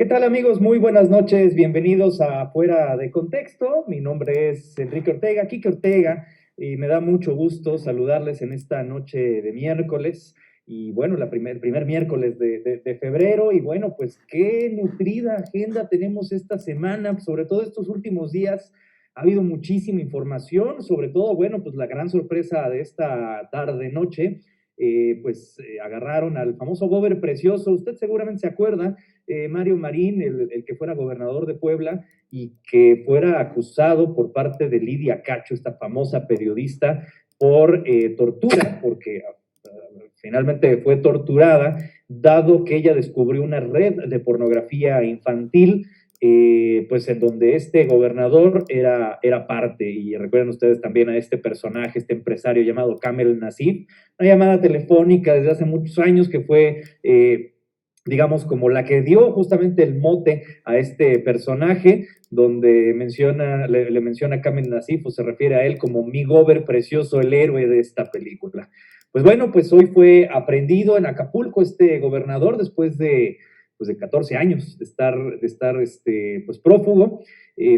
¿Qué tal amigos? Muy buenas noches, bienvenidos a Fuera de Contexto. Mi nombre es Enrique Ortega, Quique Ortega, y me da mucho gusto saludarles en esta noche de miércoles. Y bueno, primer miércoles de febrero. Y bueno, pues qué nutrida agenda tenemos esta semana, sobre todo estos últimos días. Ha habido muchísima información, sobre todo, bueno, pues la gran sorpresa de esta tarde-noche. Agarraron al famoso Gober Precioso. Usted seguramente se acuerda, Mario Marín, el que fuera gobernador de Puebla y que fuera acusado por parte de Lidia Cacho, esta famosa periodista, por tortura, porque finalmente fue torturada, dado que ella descubrió una red de pornografía infantil, pues en donde este gobernador era parte. Y recuerden ustedes también a este personaje, este empresario llamado Kamel Nasif, una llamada telefónica desde hace muchos años que fue digamos, como la que dio justamente el mote a este personaje, donde le menciona a Kamel Nasif, o se refiere a él como mi Gober Precioso, el héroe de esta película. Pues bueno, pues hoy fue aprendido en Acapulco este gobernador después de 14 años de estar pues, prófugo.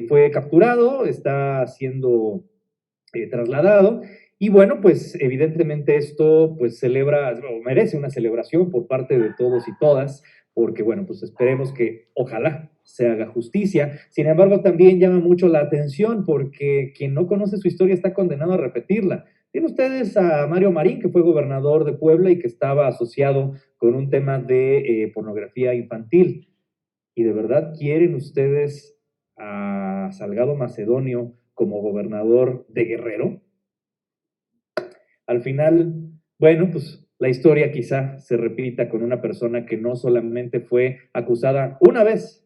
Fue capturado, está siendo trasladado. Y bueno, pues evidentemente esto pues celebra, o merece una celebración por parte de todos y todas, porque bueno, pues esperemos que ojalá se haga justicia. Sin embargo, también llama mucho la atención porque quien no conoce su historia está condenado a repetirla. Tienen ustedes a Mario Marín, que fue gobernador de Puebla y que estaba asociado con un tema de pornografía infantil. ¿Y de verdad quieren ustedes a Salgado Macedonio como gobernador de Guerrero? Al final, bueno, pues la historia quizá se repita con una persona que no solamente fue acusada una vez,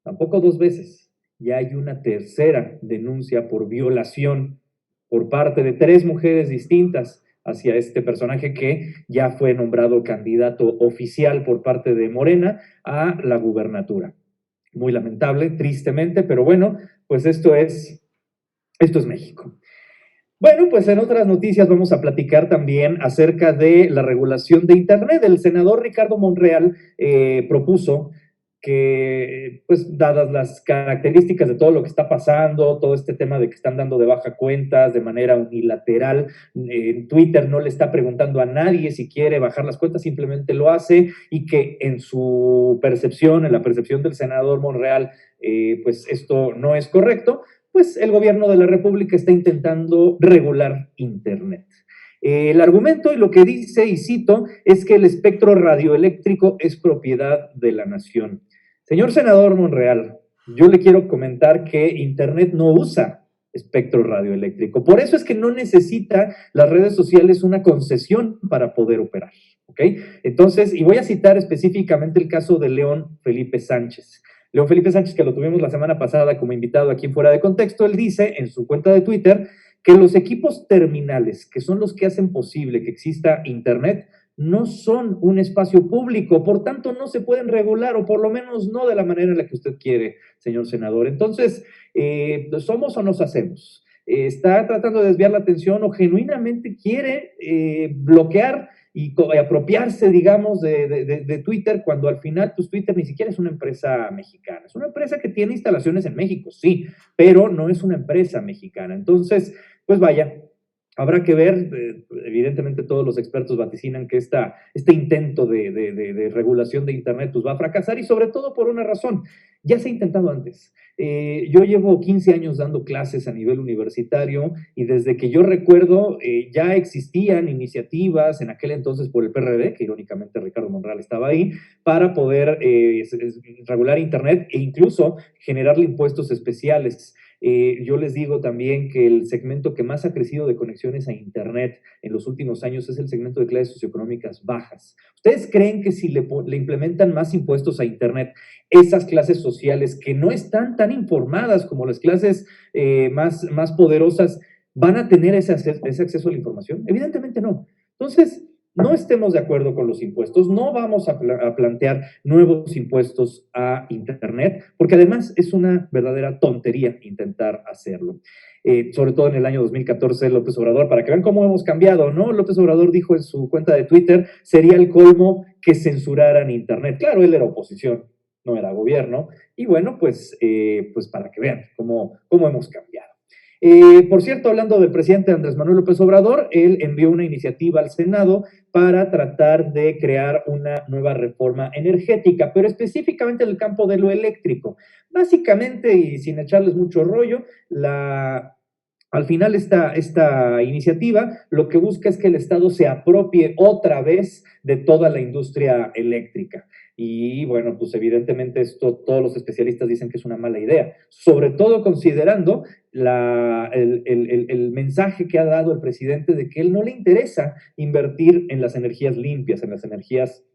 tampoco dos veces, ya hay una tercera denuncia por violación por parte de tres mujeres distintas hacia este personaje que ya fue nombrado candidato oficial por parte de Morena a la gubernatura. Muy lamentable, tristemente, pero bueno, pues esto es México. Bueno, pues en otras noticias vamos a platicar también acerca de la regulación de Internet. El senador Ricardo Monreal propuso que, pues, dadas las características de todo lo que está pasando, todo este tema de que están dando de baja cuentas de manera unilateral, en Twitter no le está preguntando a nadie si quiere bajar las cuentas, simplemente lo hace, y que en su percepción, en la percepción del senador Monreal, pues esto no es correcto, pues el gobierno de la República está intentando regular Internet. El argumento y lo que dice, y cito, es que el espectro radioeléctrico es propiedad de la nación. Señor senador Monreal, yo le quiero comentar que Internet no usa espectro radioeléctrico. Por eso es que no necesita las redes sociales una concesión para poder operar. ¿Ok? Entonces, y voy a citar específicamente el caso de León Felipe Sánchez. León Felipe Sánchez, que lo tuvimos la semana pasada como invitado aquí en Fuera de Contexto, él dice en su cuenta de Twitter que los equipos terminales, que son los que hacen posible que exista Internet, no son un espacio público, por tanto no se pueden regular, o por lo menos no de la manera en la que usted quiere, señor senador. Entonces, ¿somos o nos hacemos? ¿Está tratando de desviar la atención o genuinamente quiere bloquear y apropiarse, digamos, de Twitter, cuando al final, pues Twitter ni siquiera es una empresa mexicana? Es una empresa que tiene instalaciones en México, sí, pero no es una empresa mexicana. Entonces, pues vaya, habrá que ver. Evidentemente todos los expertos vaticinan que este intento de regulación de Internet pues va a fracasar, y sobre todo por una razón. Ya se ha intentado antes. Yo llevo 15 años dando clases a nivel universitario, y desde que yo recuerdo ya existían iniciativas en aquel entonces por el PRD, que irónicamente Ricardo Monreal estaba ahí, para poder regular Internet e incluso generarle impuestos especiales. Yo les digo también que el segmento que más ha crecido de conexiones a Internet en los últimos años es el segmento de clases socioeconómicas bajas. ¿Ustedes creen que si le implementan más impuestos a Internet, esas clases sociales que no están tan informadas como las clases más poderosas van a tener ese acceso a la información? Evidentemente no. Entonces, no estemos de acuerdo con los impuestos, no vamos a plantear nuevos impuestos a Internet, porque además es una verdadera tontería intentar hacerlo. Sobre todo en el año 2014, López Obrador, para que vean cómo hemos cambiado, ¿no? López Obrador dijo en su cuenta de Twitter, sería el colmo que censuraran Internet. Claro, él era oposición, no era gobierno. Y bueno, pues para que vean cómo hemos cambiado. Por cierto, hablando del presidente Andrés Manuel López Obrador, él envió una iniciativa al Senado para tratar de crear una nueva reforma energética, pero específicamente en el campo de lo eléctrico. Básicamente, y sin echarles mucho rollo, al final esta iniciativa lo que busca es que el Estado se apropie otra vez de toda la industria eléctrica. Y bueno, pues evidentemente esto todos los especialistas dicen que es una mala idea, sobre todo considerando el mensaje que ha dado el presidente de que él no le interesa invertir en las energías limpias, en las energías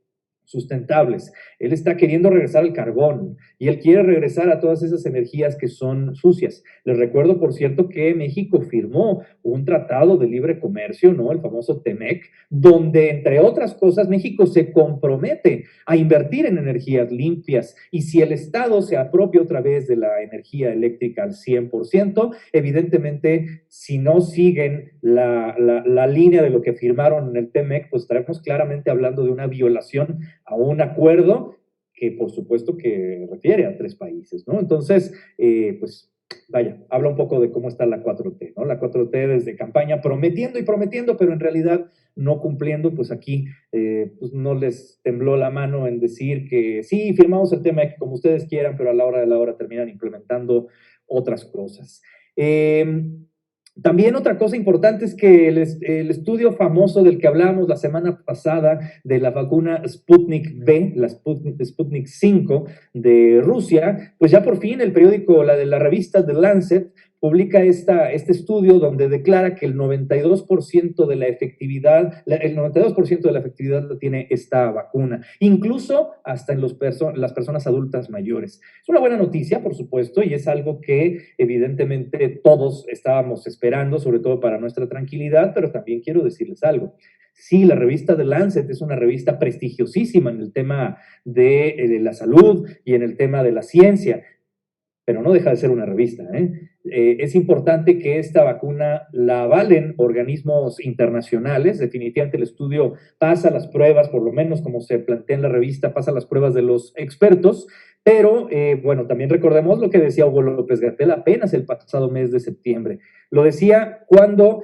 sustentables. Él está queriendo regresar al carbón y él quiere regresar a todas esas energías que son sucias. Les recuerdo, por cierto, que México firmó un tratado de libre comercio, ¿no? El famoso TEMEC, donde, entre otras cosas, México se compromete a invertir en energías limpias y si el Estado se apropia otra vez de la energía eléctrica al 100%, evidentemente, si no siguen la línea de lo que firmaron en el TEMEC, pues estaremos claramente hablando de una violación a un acuerdo que por supuesto que refiere a 3 países, ¿no? Entonces, pues vaya, habla un poco de cómo está la 4T, ¿no? La 4T desde campaña prometiendo y prometiendo, pero en realidad no cumpliendo, pues aquí pues no les tembló la mano en decir que sí, firmamos el tema como ustedes quieran, pero a la hora de la hora terminan implementando otras cosas. También otra cosa importante es que el estudio famoso del que hablamos la semana pasada de la vacuna Sputnik V, la Sputnik 5 de Rusia, pues ya por fin el periódico, la revista The Lancet, publica este estudio donde declara que el 92% de la efectividad, el 92% de la efectividad lo tiene esta vacuna, incluso hasta en las personas adultas mayores. Es una buena noticia, por supuesto, y es algo que evidentemente todos estábamos esperando, sobre todo para nuestra tranquilidad, pero también quiero decirles algo. Sí, la revista The Lancet es una revista prestigiosísima en el tema de la salud y en el tema de la ciencia, pero no deja de ser una revista, es importante que esta vacuna la avalen organismos internacionales. Definitivamente el estudio pasa las pruebas, por lo menos como se plantea en la revista, pasa las pruebas de los expertos, pero bueno, también recordemos lo que decía Hugo López-Gatell apenas el pasado mes de septiembre. Lo decía cuando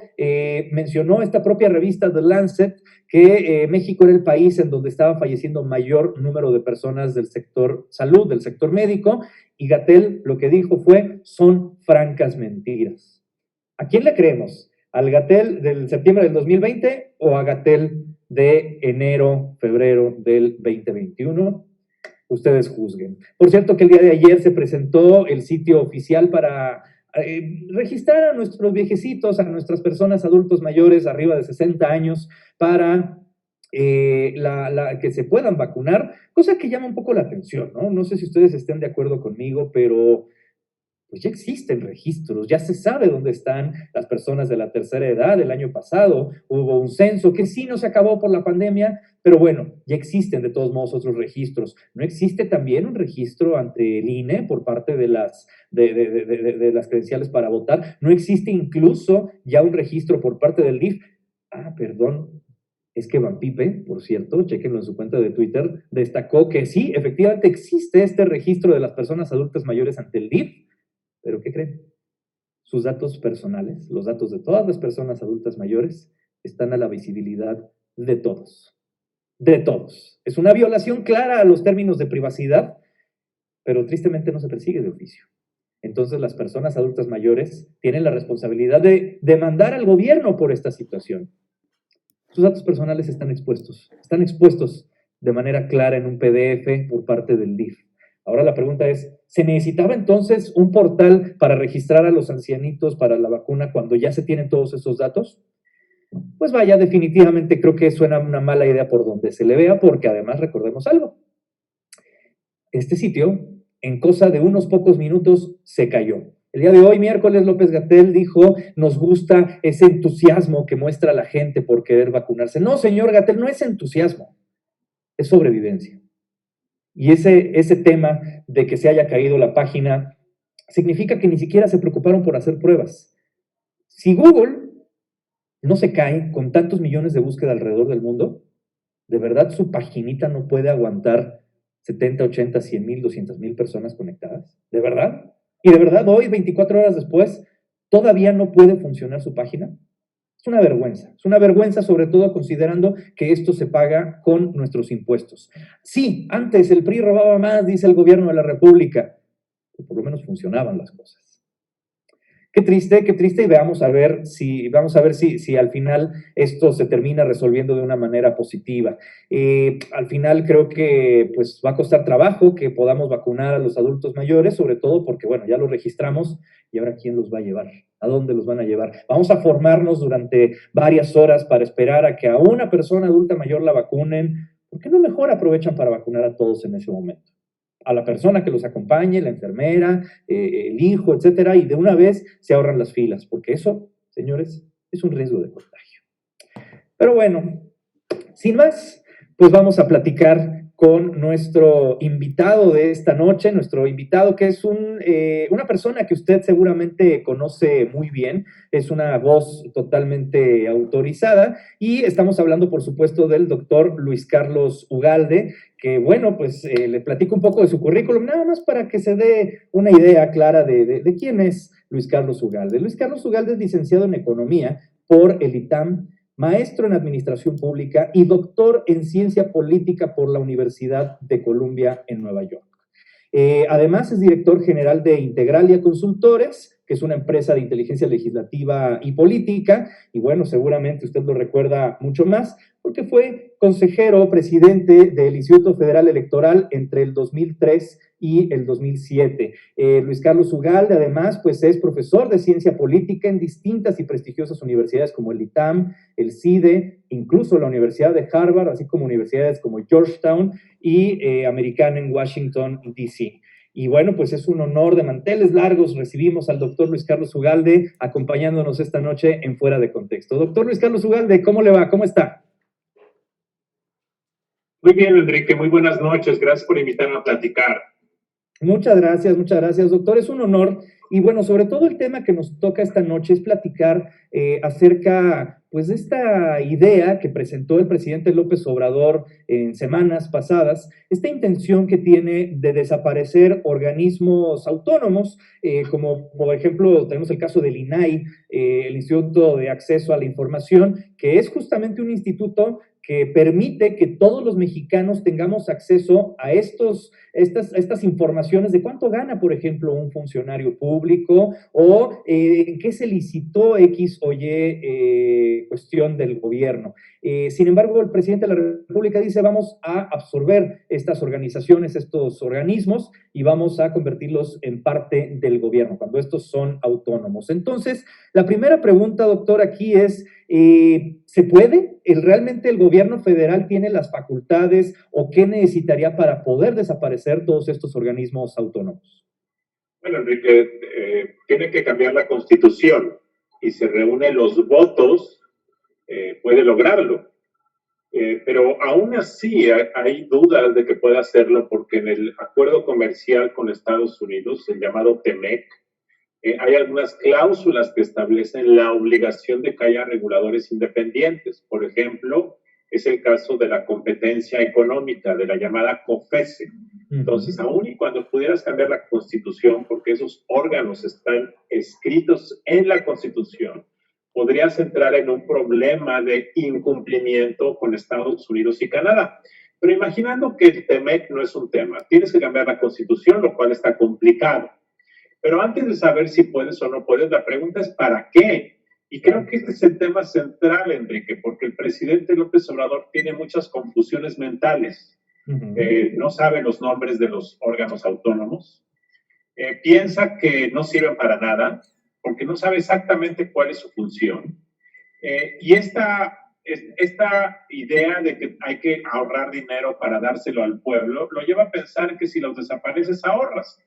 mencionó esta propia revista The Lancet que México era el país en donde estaba falleciendo mayor número de personas del sector salud, del sector médico, y Gatell lo que dijo fue, son francas mentiras. ¿A quién le creemos? ¿Al Gatell del septiembre del 2020 o a Gatell de enero, febrero del 2021? Ustedes juzguen. Por cierto que el día de ayer se presentó el sitio oficial para registrar a nuestros viejecitos, a nuestras personas adultos mayores arriba de 60 años para que se puedan vacunar, cosa que llama un poco la atención, ¿no? No sé si ustedes estén de acuerdo conmigo, pero pues ya existen registros, ya se sabe dónde están las personas de la tercera edad. El año pasado hubo un censo que sí no se acabó por la pandemia, pero bueno, ya existen de todos modos otros registros. ¿No existe también un registro ante el INE por parte de las credenciales para votar? ¿No existe incluso ya un registro por parte del DIF? Ah, perdón, es que Van Pipe, por cierto, chequenlo en su cuenta de Twitter, destacó que sí, efectivamente existe este registro de las personas adultas mayores ante el DIF, pero ¿qué creen? Sus datos personales, los datos de todas las personas adultas mayores, están a la visibilidad de todos. De todos. Es una violación clara a los términos de privacidad, pero tristemente no se persigue de oficio. Entonces las personas adultas mayores tienen la responsabilidad de demandar al gobierno por esta situación. Sus datos personales están expuestos de manera clara en un PDF por parte del DIF. Ahora la pregunta es, ¿se necesitaba entonces un portal para registrar a los ancianitos para la vacuna cuando ya se tienen todos esos datos? Pues vaya, definitivamente creo que suena una mala idea por donde se le vea, porque además recordemos algo. Este sitio, en cosa de unos pocos minutos, se cayó. El día de hoy, miércoles, López-Gatell dijo, nos gusta ese entusiasmo que muestra la gente por querer vacunarse. No, señor Gatell, no es entusiasmo, es sobrevivencia. Y ese tema de que se haya caído la página significa que ni siquiera se preocuparon por hacer pruebas. Si Google no se cae con tantos millones de búsqueda alrededor del mundo, de verdad su paginita no puede aguantar 70, 80, 100 mil, 200 mil personas conectadas. ¿De verdad? Y de verdad, hoy, 24 horas después, todavía no puede funcionar su página. Es una vergüenza sobre todo considerando que esto se paga con nuestros impuestos. Sí, antes el PRI robaba más, dice el gobierno de la República, pero por lo menos funcionaban las cosas. Qué triste, y vamos a ver si al final esto se termina resolviendo de una manera positiva. Al final creo que pues va a costar trabajo que podamos vacunar a los adultos mayores, sobre todo porque, bueno, ya los registramos y ahora ¿quién los va a llevar? ¿A dónde los van a llevar? Vamos a formarnos durante varias horas para esperar a que a una persona adulta mayor la vacunen. ¿Por qué no mejor aprovechan para vacunar a todos en ese momento? A la persona que los acompañe, la enfermera, el hijo, etcétera, y de una vez se ahorran las filas, porque eso, señores, es un riesgo de contagio. Pero bueno, sin más, pues vamos a platicar con nuestro invitado de esta noche, nuestro invitado que es una persona que usted seguramente conoce muy bien, es una voz totalmente autorizada y estamos hablando, por supuesto, del doctor Luis Carlos Ugalde, que bueno, pues le platico un poco de su currículum, nada más para que se dé una idea clara de quién es Luis Carlos Ugalde. Luis Carlos Ugalde es licenciado en Economía por el ITAM, maestro en Administración Pública y doctor en Ciencia Política por la Universidad de Columbia en Nueva York. Además, es director general de Integralia Consultores, que es una empresa de inteligencia legislativa y política, y bueno, seguramente usted lo recuerda mucho más, porque fue consejero presidente del Instituto Federal Electoral entre el 2003 y el 2007. Luis Carlos Ugalde, además, pues es profesor de ciencia política en distintas y prestigiosas universidades como el ITAM, el CIDE, incluso la Universidad de Harvard, así como universidades como Georgetown y Americana en Washington, D.C. Y bueno, pues es un honor de manteles largos. Recibimos al doctor Luis Carlos Ugalde acompañándonos esta noche en Fuera de Contexto. Doctor Luis Carlos Ugalde, ¿cómo le va? ¿Cómo está? Muy bien, Enrique, muy buenas noches. Gracias por invitarme a platicar. Muchas gracias, doctor. Es un honor. Y bueno, sobre todo el tema que nos toca esta noche es platicar acerca, pues, de esta idea que presentó el presidente López Obrador en semanas pasadas, esta intención que tiene de desaparecer organismos autónomos, como por ejemplo tenemos el caso del INAI, el Instituto de Acceso a la Información, que es justamente un instituto que permite que todos los mexicanos tengamos acceso a estas informaciones de cuánto gana, por ejemplo, un funcionario público o en qué se licitó X o Y cuestión del gobierno. Sin embargo, el presidente de la República dice vamos a absorber estas organizaciones, estos organismos y vamos a convertirlos en parte del gobierno, cuando estos son autónomos. Entonces, la primera pregunta, doctor, aquí es, ¿se puede? ¿Realmente el gobierno federal tiene las facultades o qué necesitaría para poder desaparecer todos estos organismos autónomos? Bueno, Enrique, tiene que cambiar la Constitución y se reúnen los votos, puede lograrlo. Pero aún así hay dudas de que pueda hacerlo porque en el acuerdo comercial con Estados Unidos, el llamado TEMEC, hay algunas cláusulas que establecen la obligación de que haya reguladores independientes. Por ejemplo, es el caso de la competencia económica, de la llamada COFECE. Entonces, aún y cuando pudieras cambiar la Constitución, porque esos órganos están escritos en la Constitución, podrías entrar en un problema de incumplimiento con Estados Unidos y Canadá. Pero imaginando que el TEMEC no es un tema, tienes que cambiar la Constitución, lo cual está complicado. Pero antes de saber si puedes o no puedes, la pregunta es ¿para qué? Y creo que este es el tema central, Enrique, porque el presidente López Obrador tiene muchas confusiones mentales. No sabe los nombres de los órganos autónomos, piensa que no sirven para nada, porque no sabe exactamente cuál es su función. Y esta idea de que hay que ahorrar dinero para dárselo al pueblo lo lleva a pensar que si los desapareces ahorras.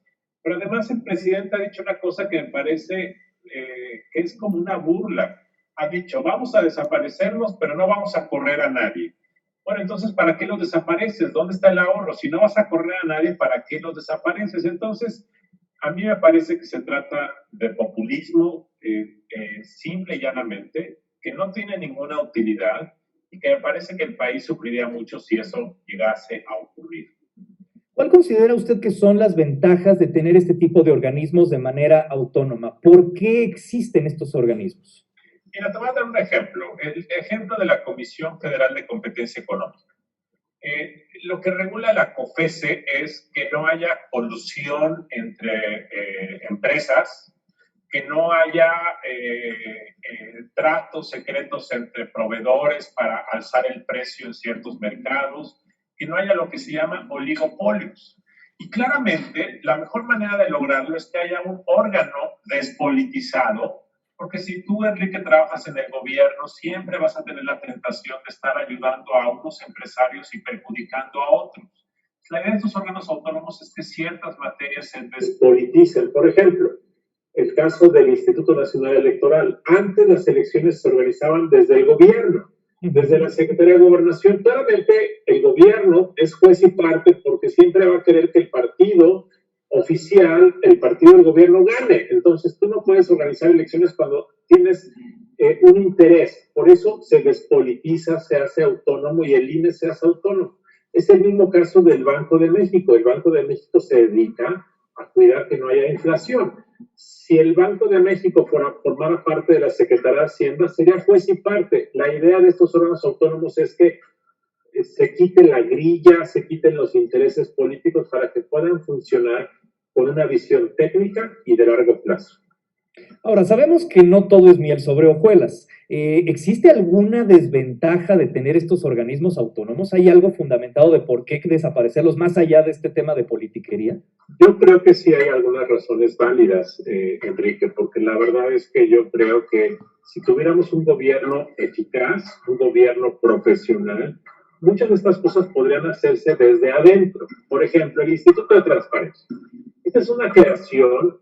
Pero además el presidente ha dicho una cosa que me parece que es como una burla. Ha dicho, vamos a desaparecerlos, pero no vamos a correr a nadie. Bueno, entonces, ¿para qué los desapareces? ¿Dónde está el ahorro? Si no vas a correr a nadie, ¿para qué los desapareces? Entonces, a mí me parece que se trata de populismo simple y llanamente, que no tiene ninguna utilidad y que me parece que el país sufriría mucho si eso llegase a ocurrir. ¿Cuál considera usted que son las ventajas de tener este tipo de organismos de manera autónoma? ¿Por qué existen estos organismos? Mira, te voy a dar un ejemplo. El ejemplo de la Comisión Federal de Competencia Económica. Lo que regula la COFESE es que no haya colusión entre empresas, que no haya tratos secretos entre proveedores para alzar el precio en ciertos mercados, que no haya lo que se llama oligopolios. Y claramente la mejor manera de lograrlo es que haya un órgano despolitizado, porque si tú, Enrique, trabajas en el gobierno, siempre vas a tener la tentación de estar ayudando a unos empresarios y perjudicando a otros. La idea de estos órganos autónomos es que ciertas materias se despoliticen. Por ejemplo, el caso del Instituto Nacional Electoral. Antes las elecciones se organizaban desde el gobierno, desde la Secretaría de Gobernación. Claramente el gobierno es juez y parte porque siempre va a querer que el partido oficial, el partido del gobierno gane. Entonces tú no puedes organizar elecciones cuando tienes un interés. Por eso se despolitiza, se hace autónomo y el INE se hace autónomo. Es el mismo caso del Banco de México. El Banco de México se dedica a cuidar que no haya inflación. Si el Banco de México formara parte de la Secretaría de Hacienda, sería juez y parte. La idea de estos órganos autónomos es que se quite la grilla, se quiten los intereses políticos para que puedan funcionar con una visión técnica y de largo plazo. Ahora, sabemos que no todo es miel sobre hojuelas. ¿Existe alguna desventaja de tener estos organismos autónomos? ¿Hay algo fundamentado de por qué desaparecerlos más allá de este tema de politiquería? Yo creo que sí hay algunas razones válidas, Enrique, porque la verdad es que yo creo que si tuviéramos un gobierno eficaz, un gobierno profesional, muchas de estas cosas podrían hacerse desde adentro. Por ejemplo, el Instituto de Transparencia. Esta es una creación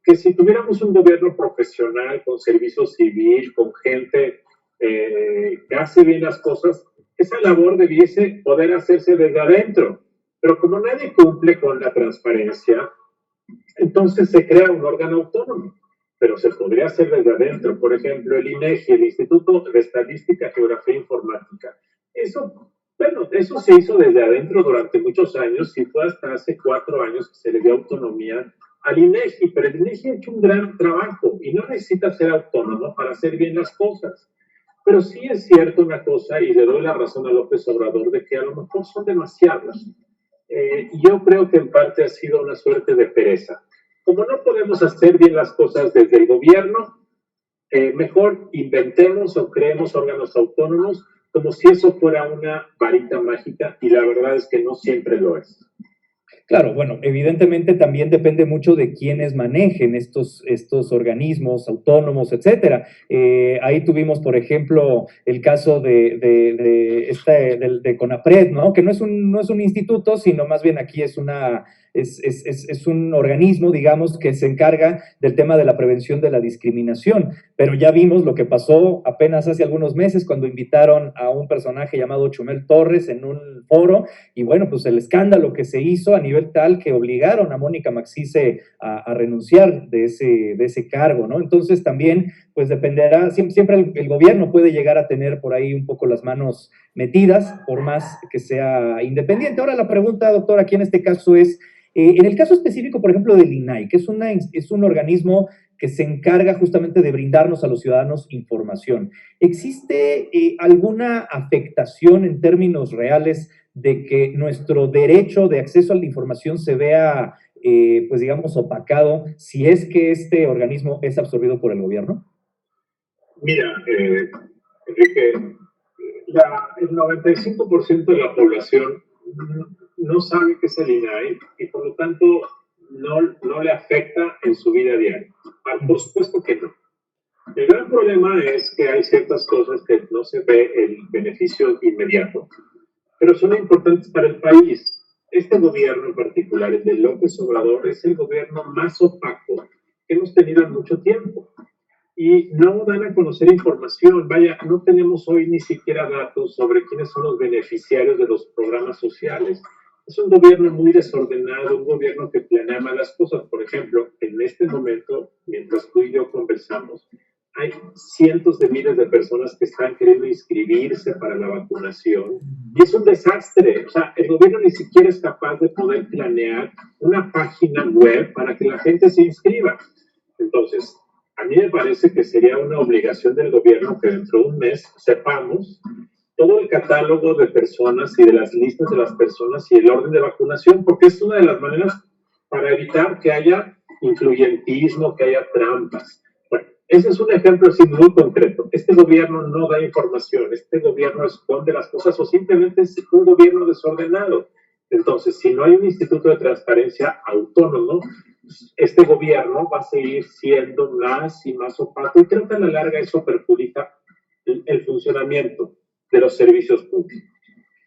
que si tuviéramos un gobierno profesional, con servicio civil, con gente que hace bien las cosas, esa labor debiese poder hacerse desde adentro. Pero como nadie cumple con la transparencia, entonces se crea un órgano autónomo, pero se podría hacer desde adentro. Por ejemplo, el INEGI, el Instituto de Estadística, Geografía e Informática. Eso se hizo desde adentro durante muchos años y fue hasta hace 4 años que se le dio autonomía al INEGI, pero el INEGI ha hecho un gran trabajo y no necesita ser autónomo para hacer bien las cosas. Pero sí es cierto una cosa, y le doy la razón a López Obrador, de que a lo mejor son demasiadas. Yo creo que en parte ha sido una suerte de pereza. Como no podemos hacer bien las cosas desde el gobierno, mejor inventemos o creemos órganos autónomos como si eso fuera una varita mágica, y la verdad es que no siempre lo es. Claro, bueno, evidentemente también depende mucho de quiénes manejen estos organismos autónomos, etcétera. Ahí tuvimos, por ejemplo, el caso de CONAPRED, ¿no? Que no es un instituto, sino más bien aquí es un organismo, digamos, que se encarga del tema de la prevención de la discriminación. Pero ya vimos lo que pasó apenas hace algunos meses cuando invitaron a un personaje llamado Chumel Torres en un foro, y bueno, pues el escándalo que se hizo a nivel tal que obligaron a Mónica Magsice a renunciar de ese cargo, ¿no? Entonces también, pues dependerá, siempre el gobierno puede llegar a tener por ahí un poco las manos metidas, por más que sea independiente. Ahora la pregunta, doctor, aquí en este caso es, en el caso específico, por ejemplo, del INAI, que es un organismo que se encarga justamente de brindarnos a los ciudadanos información. ¿Existe alguna afectación en términos reales de que nuestro derecho de acceso a la información se vea, pues digamos, opacado si es que este organismo es absorbido por el gobierno? Mira, Enrique, el 95% de la población no sabe qué es el INAI y por lo tanto no le afecta en su vida diaria. Por supuesto que no. El gran problema es que hay ciertas cosas que no se ve el beneficio inmediato, pero son importantes para el país. Este gobierno en particular, el de López Obrador, es el gobierno más opaco que hemos tenido en mucho tiempo. Y no dan a conocer información. Vaya, no tenemos hoy ni siquiera datos sobre quiénes son los beneficiarios de los programas sociales. Es un gobierno muy desordenado, un gobierno que planea malas cosas. Por ejemplo, en este momento, mientras tú y yo conversamos, hay cientos de miles de personas que están queriendo inscribirse para la vacunación y es un desastre. O sea, el gobierno ni siquiera es capaz de poder planear una página web para que la gente se inscriba. Entonces, a mí me parece que sería una obligación del gobierno que dentro de un mes sepamos todo el catálogo de personas y de las listas de las personas y el orden de vacunación, porque es una de las maneras para evitar que haya influyentismo, que haya trampas. Bueno, ese es un ejemplo así muy concreto. Este gobierno no da información, este gobierno esconde las cosas o simplemente es un gobierno desordenado. Entonces, si no hay un instituto de transparencia autónomo, este gobierno va a seguir siendo más y más opaco y creo que a la larga eso perjudica el funcionamiento de los servicios públicos.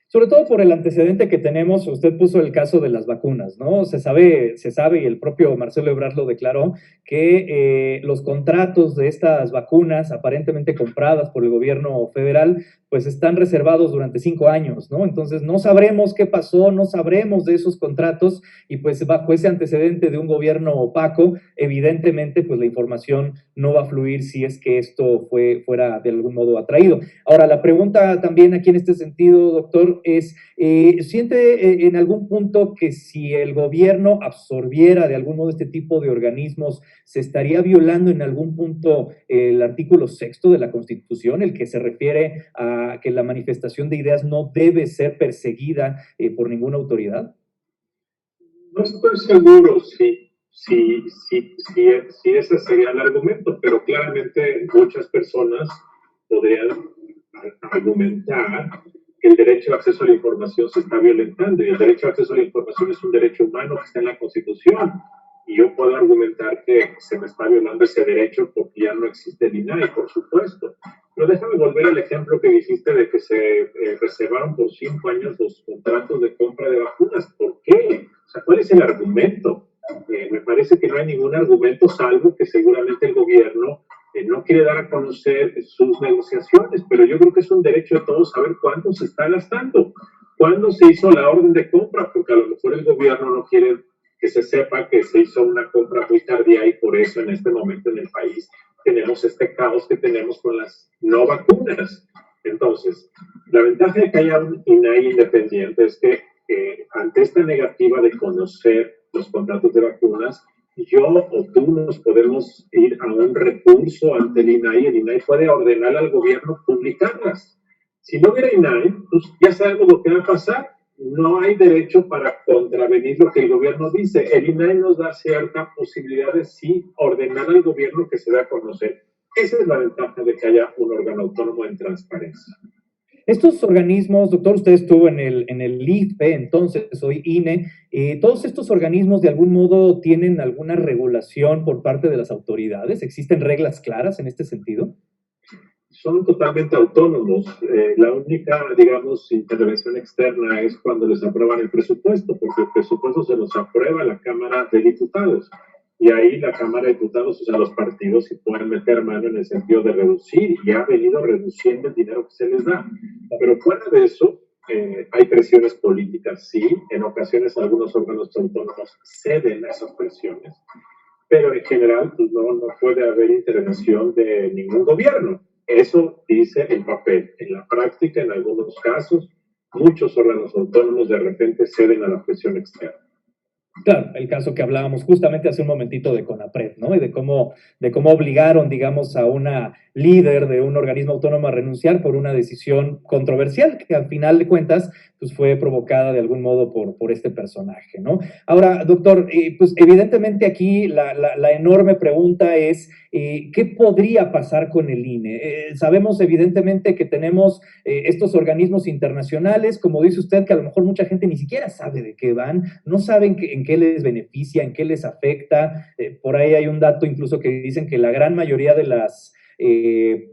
Sobre todo por el antecedente que tenemos, usted puso el caso de las vacunas, ¿no? Se sabe, y el propio Marcelo Ebrard lo declaró, que los contratos de estas vacunas aparentemente compradas por el gobierno federal, pues están reservados durante 5 años, ¿no? Entonces no sabremos qué pasó, no sabremos de esos contratos y pues bajo ese antecedente de un gobierno opaco, evidentemente pues la información no va a fluir si es que esto fuera de algún modo atraído. Ahora, la pregunta también aquí en este sentido, doctor, es, ¿siente en algún punto que si el gobierno absorbiera de algún modo este tipo de organismos, se estaría violando en algún punto el artículo 6º de la Constitución, el que se refiere a que la manifestación de ideas no debe ser perseguida por ninguna autoridad? No estoy seguro si ese sería el argumento, pero claramente muchas personas podrían argumentar que el derecho de acceso a la información se está violentando y el derecho de acceso a la información es un derecho humano que está en la Constitución. Y yo puedo argumentar que se me está violando ese derecho porque ya no existe el INAI, por supuesto. Pero déjame volver al ejemplo que dijiste de que se reservaron por 5 años los contratos de compra de vacunas. ¿Por qué? O sea, ¿cuál es el argumento? Me parece que no hay ningún argumento salvo que seguramente el gobierno no quiere dar a conocer sus negociaciones, pero yo creo que es un derecho de todos saber cuánto se está gastando, cuándo se hizo la orden de compra, porque a lo mejor el gobierno no quiere que se sepa que se hizo una compra muy tardía y por eso en este momento en el país tenemos este caos que tenemos con las no vacunas. Entonces, la ventaja de que haya un INAI independiente es que ante esta negativa de conocer los contratos de vacunas, yo o tú nos podemos ir a un recurso ante el INAI. El INAI puede ordenar al gobierno publicarlas. Si no hubiera INAI, pues ya sabemos lo que va a pasar. No hay derecho para contravenir lo que el gobierno dice. El INAI nos da cierta posibilidad de sí ordenar al gobierno que se dé a conocer. Esa es la ventaja de que haya un órgano autónomo en transparencia. Estos organismos, doctor, usted estuvo en el IFE, entonces, hoy INE, ¿todos estos organismos de algún modo tienen alguna regulación por parte de las autoridades? ¿Existen reglas claras en este sentido? Son totalmente autónomos. La única, digamos, intervención externa es cuando les aprueban el presupuesto, porque el presupuesto se los aprueba la Cámara de Diputados. Y ahí la Cámara de Diputados, o sea, los partidos se pueden meter mano en el sentido de reducir y ha venido reduciendo el dinero que se les da. Pero fuera de eso, hay presiones políticas, sí. En ocasiones algunos órganos autónomos ceden a esas presiones, pero en general pues no puede haber intervención de ningún gobierno. Eso dice el papel. En la práctica, en algunos casos, muchos órganos autónomos de repente ceden a la presión externa. Claro, el caso que hablábamos justamente hace un momentito de CONAPRED, ¿no? Y de cómo obligaron, digamos, a una líder de un organismo autónomo a renunciar por una decisión controversial que al final de cuentas pues fue provocada de algún modo por este personaje, ¿no? Ahora, doctor, pues evidentemente aquí la enorme pregunta es, ¿qué podría pasar con el INE? Sabemos evidentemente que tenemos estos organismos internacionales, como dice usted, que a lo mejor mucha gente ni siquiera sabe de qué van, no saben en qué les beneficia, en qué les afecta. Por ahí hay un dato incluso que dicen que la gran mayoría de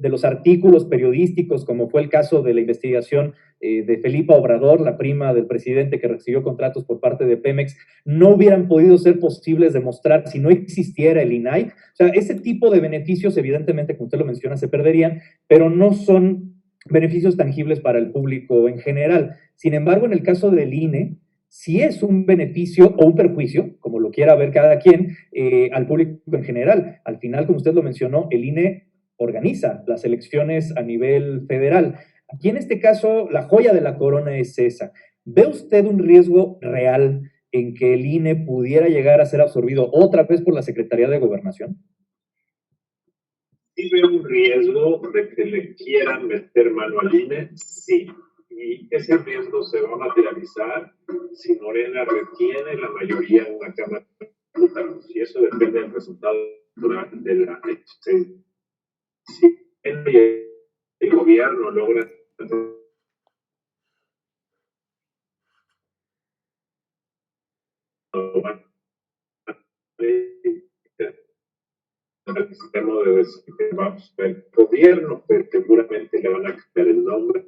los artículos periodísticos, como fue el caso de la investigación de Felipa Obrador, la prima del presidente que recibió contratos por parte de Pemex, no hubieran podido ser posibles de mostrar si no existiera el INAI. O sea, ese tipo de beneficios, evidentemente, como usted lo menciona, se perderían, pero no son beneficios tangibles para el público en general. Sin embargo, en el caso del INE, si es un beneficio o un perjuicio, como lo quiera ver cada quien, al público en general. Al final, como usted lo mencionó, el INE organiza las elecciones a nivel federal. Aquí en este caso, la joya de la corona es esa. ¿Ve usted un riesgo real en que el INE pudiera llegar a ser absorbido otra vez por la Secretaría de Gobernación? ¿Sí veo un riesgo de que le quieran meter mano al INE? Sí. Y ese riesgo se va a materializar si Morena retiene la mayoría en la Cámara de Diputados. Y eso depende del resultado de la elección. Si el gobierno logra sistema de decir que vamos a ver gobierno, pero seguramente le van a cambiar el nombre.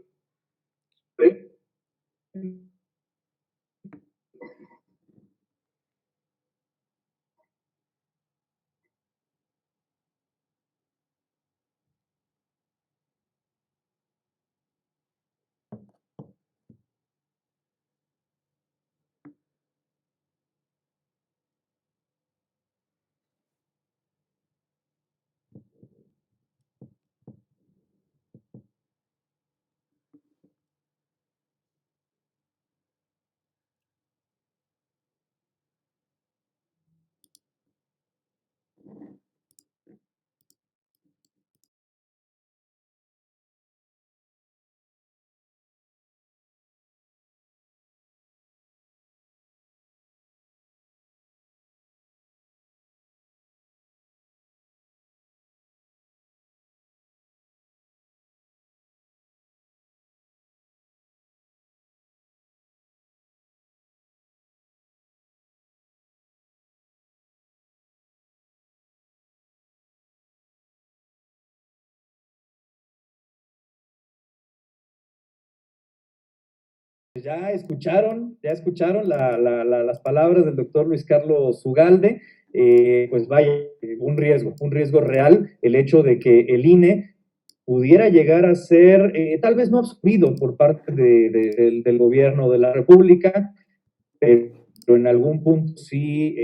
Ya escucharon las palabras del doctor Luis Carlos Ugalde. Pues vaya, un riesgo real, el hecho de que el INE pudiera llegar a ser, tal vez no absorbido por parte del gobierno de la República, pero en algún punto sí,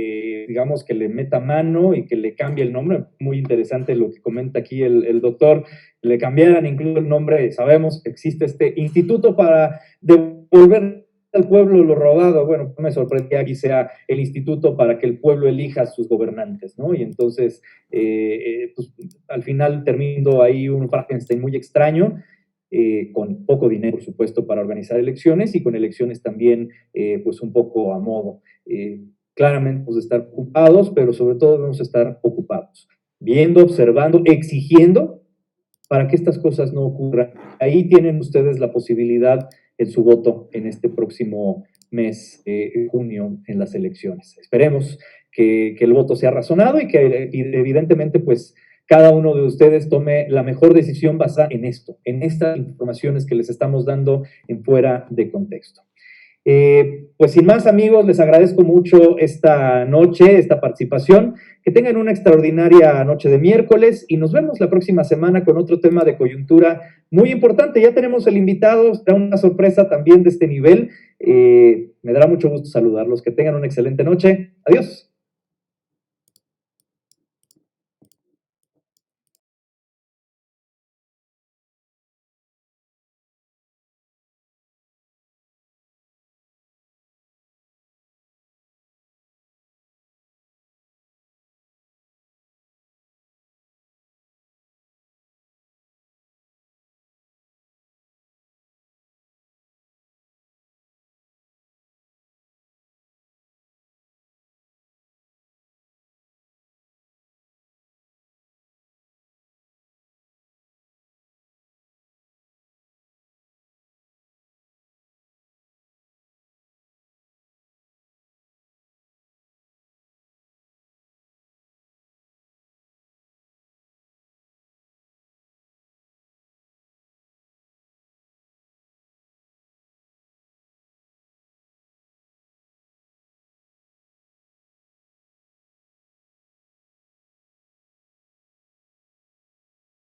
digamos que le meta mano y que le cambie el nombre. Muy interesante lo que comenta aquí el doctor, le cambiaran incluso el nombre. Sabemos que existe este instituto para devolver al pueblo lo robado. Bueno, me sorprende que aquí sea el instituto para que el pueblo elija a sus gobernantes, ¿no? Y entonces, pues, al final terminó ahí un Frankenstein muy extraño, con poco dinero, por supuesto, para organizar elecciones y con elecciones también, pues un poco a modo. Claramente vamos a estar ocupados, pero sobre todo vamos a estar ocupados, viendo, observando, exigiendo para que estas cosas no ocurran. Ahí tienen ustedes la posibilidad en su voto en este próximo mes, junio, en las elecciones. Esperemos que el voto sea razonado y que evidentemente, pues, cada uno de ustedes tome la mejor decisión basada en esto, en estas informaciones que les estamos dando en Fuera de Contexto. Pues sin más, amigos, les agradezco mucho esta noche, esta participación. Que tengan una extraordinaria noche de miércoles y nos vemos la próxima semana con otro tema de coyuntura muy importante. Ya tenemos el invitado, será una sorpresa también de este nivel. Me dará mucho gusto saludarlos. Que tengan una excelente noche. Adiós.